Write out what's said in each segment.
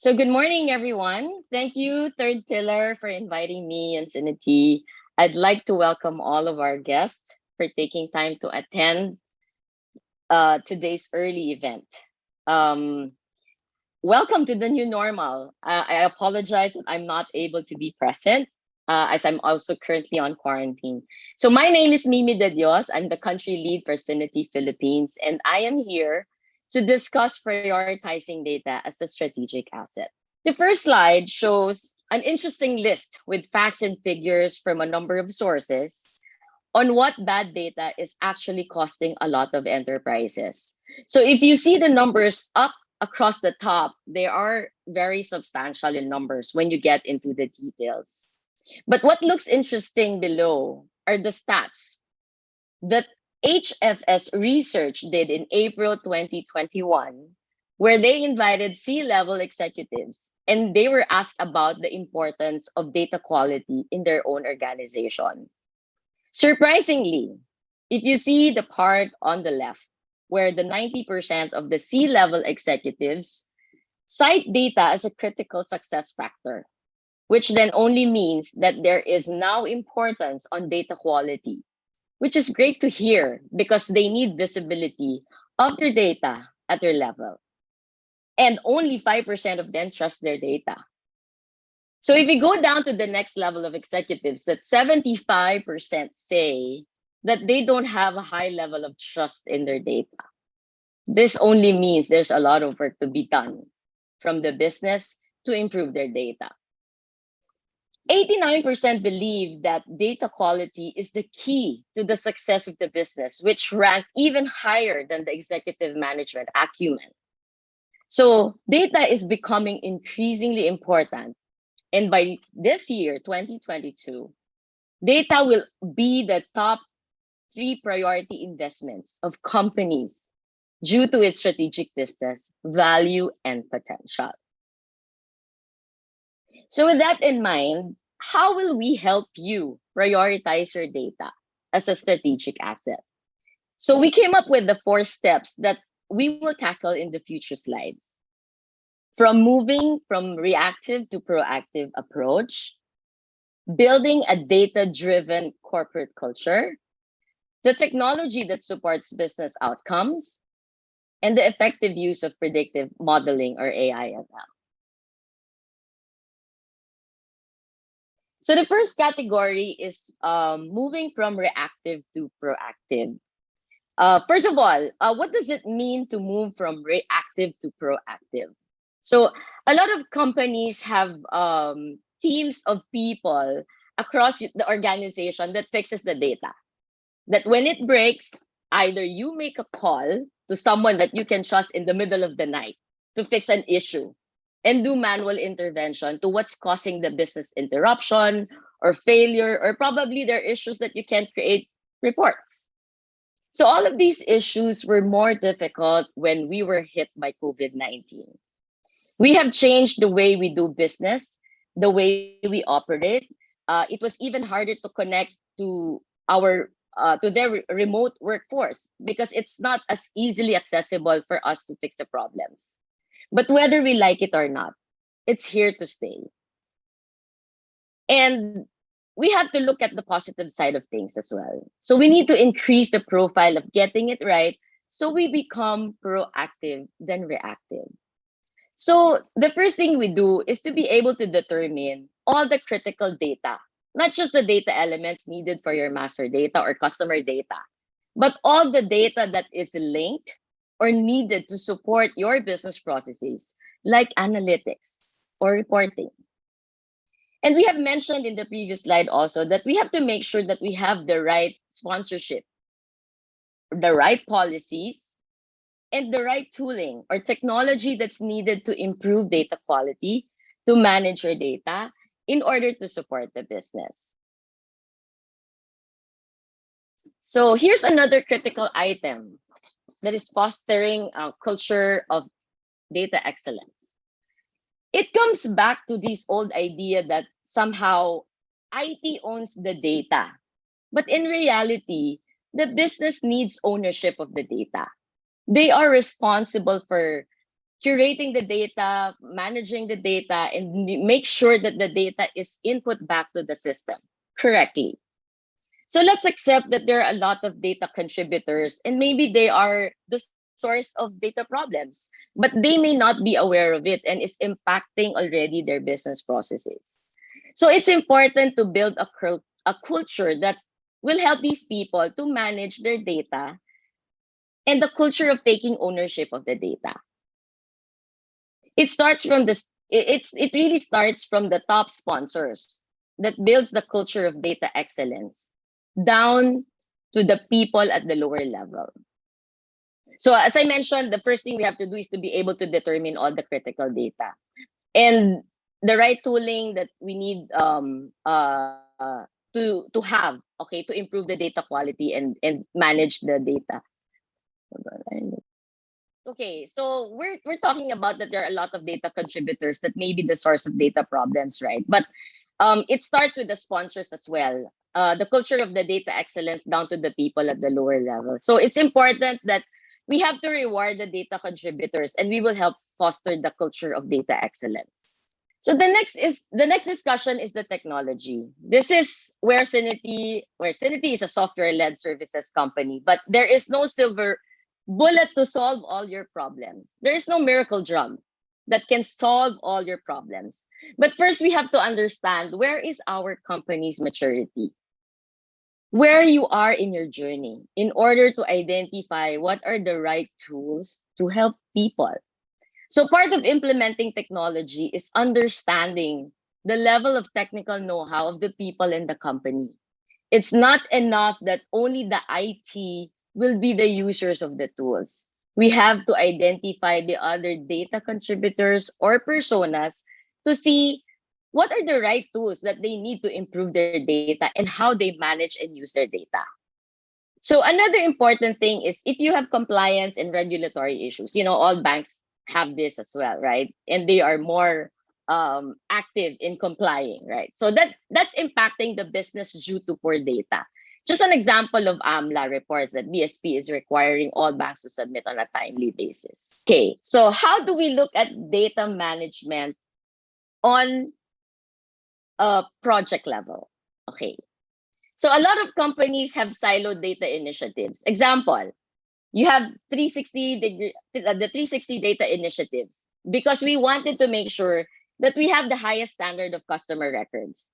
So good morning, everyone. Thank you, Third Pillar, for inviting me and Sinity. I'd like to welcome all of our guests for taking time to attend today's early event. Um, Welcome to the new normal. I apologize that I'm not able to be present as I'm also currently on quarantine. So my name is Mimi De Dios. I'm the country lead for Cinity Philippines, and I am here to discuss prioritizing data as a strategic asset. The first slide shows an interesting list with facts and figures from a number of sources on what bad data is actually costing a lot of enterprises. So if you see the numbers up across the top, they are very substantial in numbers when you get into the details. But what looks interesting below are the stats that HFS Research did in April 2021, where they invited C-level executives and they were asked about the importance of data quality in their own organization. Surprisingly, if you see the part on the left, where the 90% of the C-level executives cite data as a critical success factor, which then only means that there is now importance on data quality, which is great to hear because they need visibility of their data at their level. And only 5% of them trust their data. So if we go down to the next level of executives, that 75% say that they don't have a high level of trust in their data. This only means there's a lot of work to be done from the business to improve their data. 89% believe that data quality is the key to the success of the business, which ranked even higher than the executive management acumen. So data is becoming increasingly important. And by this year, 2022, data will be the top three priority investments of companies due to its strategic business value and potential. So with that in mind, how will we help you prioritize your data as a strategic asset? So we came up with the 4 steps that we will tackle in the future slides. From moving from reactive to proactive approach, building a data-driven corporate culture, the technology that supports business outcomes, and the effective use of predictive modeling or AI/ML. So the first category is moving from reactive to proactive. First of all, what does it mean to move from reactive to proactive? So a lot of companies have teams of people across the organization that fixes the data. That when it breaks, either you make a call to someone that you can trust in the middle of the night to fix an issue and do manual intervention to what's causing the business interruption or failure, or probably there are issues that you can't create reports. So all of these issues were more difficult when we were hit by COVID-19. We have changed the way we do business, the way we operate. It was even harder to connect to our to their remote workforce because it's not as easily accessible for us to fix the problems. But whether we like it or not, it's here to stay. And we have to look at the positive side of things as well. So we need to increase the profile of getting it right so we become proactive than reactive. So the first thing we do is to be able to determine all the critical data, not just the data elements needed for your master data or customer data, but all the data that is linked or needed to support your business processes, like analytics or reporting. And we have mentioned in the previous slide also that we have to make sure that we have the right sponsorship, the right policies, and the right tooling or technology that's needed to improve data quality, to manage your data in order to support the business. So here's another critical item that is fostering a culture of data excellence. It comes back to this old idea that somehow IT owns the data. But in reality, the business needs ownership of the data. They are responsible for curating the data, managing the data, and make sure that the data is input back to the system correctly. So let's accept that there are a lot of data contributors, and maybe they are the source of data problems, but they may not be aware of it and is impacting already their business processes. So it's important to build a culture that will help these people to manage their data and the culture of taking ownership of the data. It starts from this. It really starts from the top sponsors that builds the culture of data excellence down to the people at the lower level. So as I mentioned, the first thing we have to do is to be able to determine all the critical data and the right tooling that we need to have, okay, to improve the data quality and manage the data. Okay, so we're talking about that there are a lot of data contributors that may be the source of data problems, right? But it starts with the sponsors as well. The culture of the data excellence down to the people at the lower level. So it's important that we have to reward the data contributors, and we will help foster the culture of data excellence. So the next discussion is the technology. This is where Synity is a software-led services company, but there is no silver bullet to solve all your problems. There is no miracle drum that can solve all your problems. But first, we have to understand where is our company's maturity, where you are in your journey, in order to identify what are the right tools to help people. So part of implementing technology is understanding the level of technical know-how of the people in the company. It's not enough that only the IT will be the users of the tools. We have to identify the other data contributors or personas to see what are the right tools that they need to improve their data and how they manage and use their data. So another important thing is if you have compliance and regulatory issues, all banks have this as well, right? And they are more active in complying, right? So that's impacting the business due to poor data. Just an example of AMLA reports that BSP is requiring all banks to submit on a timely basis. Okay, so how do we look at data management on a project level? Okay, so a lot of companies have siloed data initiatives. Example, you have 360 degree, the 360 data initiatives because we wanted to make sure that we have the highest standard of customer records.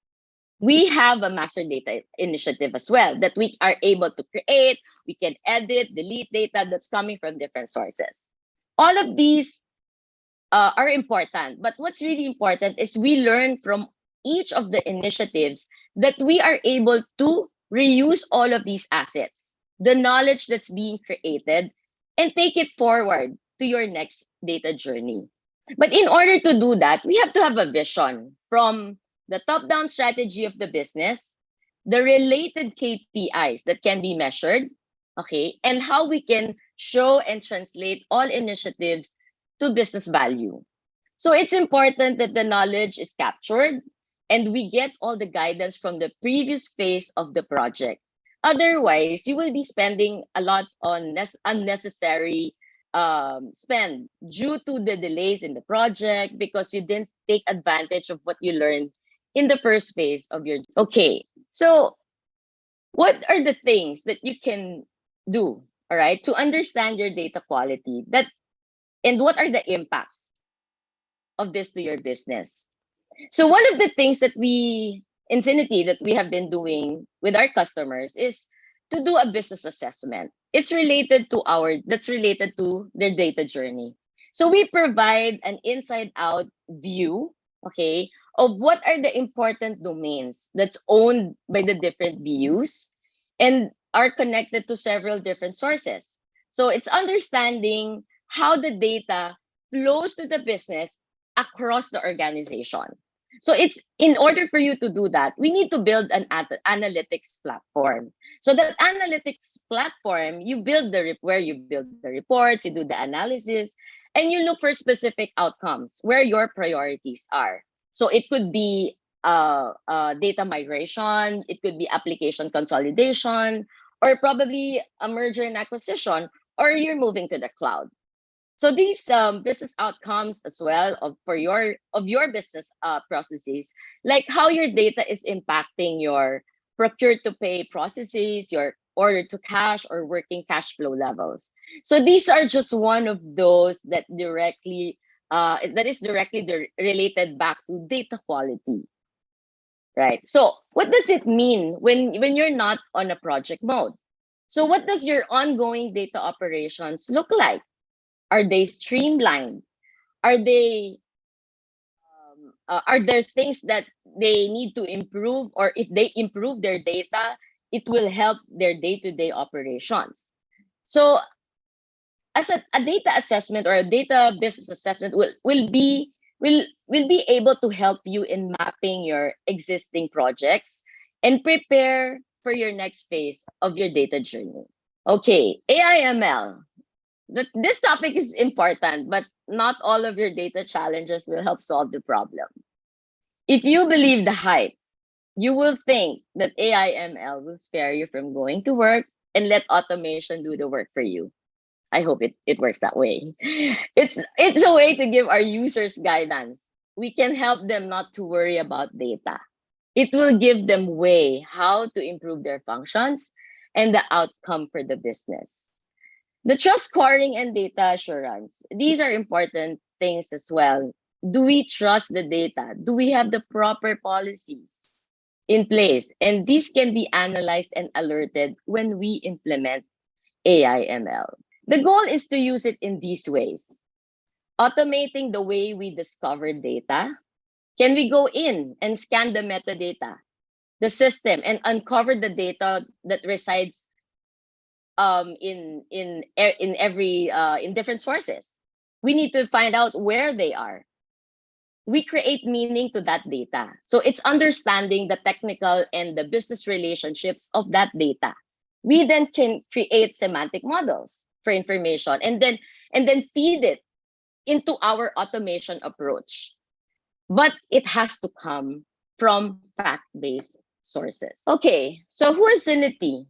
We have a master data initiative as well that we are able to create. We can edit, delete data that's coming from different sources. All of these are important, but what's really important is we learn from each of the initiatives that we are able to reuse all of these assets, the knowledge that's being created, and take it forward to your next data journey. But in order to do that, we have to have a vision from the top-down strategy of the business, the related KPIs that can be measured, okay, and how we can show and translate all initiatives to business value. So it's important that the knowledge is captured and we get all the guidance from the previous phase of the project. Otherwise, you will be spending a lot on unnecessary spend due to the delays in the project because you didn't take advantage of what you learned in the first phase of your. Okay, so what are the things that you can do, all right, to understand your data quality and what are the impacts of this to your business? So one of the things that we in Synity that we have been doing with our customers is to do a business assessment. It's related to their data journey. So we provide an inside out view, okay, of what are the important domains that's owned by the different BUs and are connected to several different sources. So it's understanding how the data flows to the business across the organization. So it's in order for you to do that, we need to build an analytics platform. So that analytics platform, you build where you build the reports, you do the analysis, and you look for specific outcomes where your priorities are. So it could be data migration, it could be application consolidation, or probably a merger and acquisition, or you're moving to the cloud. So these business outcomes as well of your business processes, like how your data is impacting your procure to pay processes, your order to cash or working cash flow levels. So these are just one of those that is directly related back to data quality, right? So what does it mean when you're not on a project mode? So what does your ongoing data operations look like? Are they streamlined? Are they are there things that they need to improve, or if they improve their data, it will help their day-to-day operations? So as a data assessment or a data business assessment will be able to help you in mapping your existing projects and prepare for your next phase of your data journey. Okay, AIML. This topic is important, but not all of your data challenges will help solve the problem. If you believe the hype, you will think that AIML will spare you from going to work and let automation do the work for you. I hope it works that way. It's a way to give our users guidance. We can help them not to worry about data. It will give them way how to improve their functions and the outcome for the business. The trust scoring and data assurance, these are important things as well. Do we trust the data? Do we have the proper policies in place? And these can be analyzed and alerted when we implement AIML. The goal is to use it in these ways. Automating the way we discover data. Can we go in and scan the metadata, the system, and uncover the data that resides in different sources? We need to find out where they are. We create meaning to that data. So it's understanding the technical and the business relationships of that data. We then can create semantic models for information and then feed it into our automation approach. But it has to come from fact-based sources. Okay, so who is Zinity?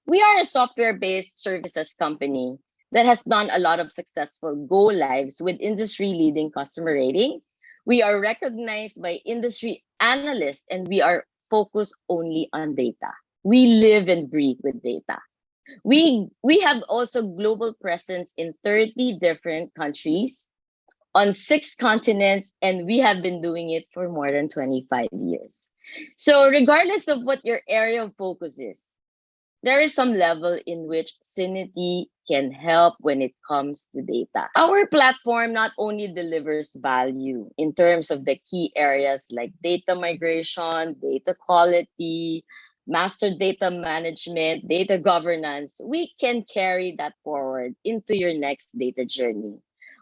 We are a software-based services company that has done a lot of successful go lives with industry-leading customer rating. We are recognized by industry analysts, and we are focused only on data. We live and breathe with data. We have also global presence in 30 different countries on 6 continents, and we have been doing it for more than 25 years. So regardless of what your area of focus is, there is some level in which Synity can help when it comes to data. Our platform not only delivers value in terms of the key areas like data migration, data quality, master data management, data governance, we can carry that forward into your next data journey.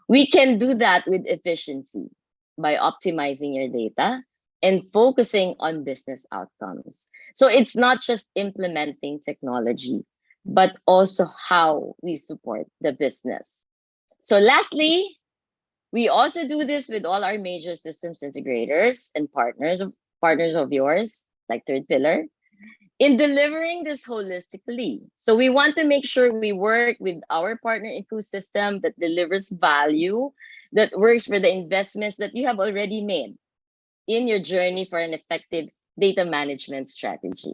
We can do that with efficiency by optimizing your data and focusing on business outcomes. So it's not just implementing technology, but also how we support the business. So lastly, we also do this with all our major systems integrators and partners of yours, like Third Pillar, in delivering this holistically. So we want to make sure we work with our partner ecosystem that delivers value, that works for the investments that you have already made in your journey for an effective data management strategy.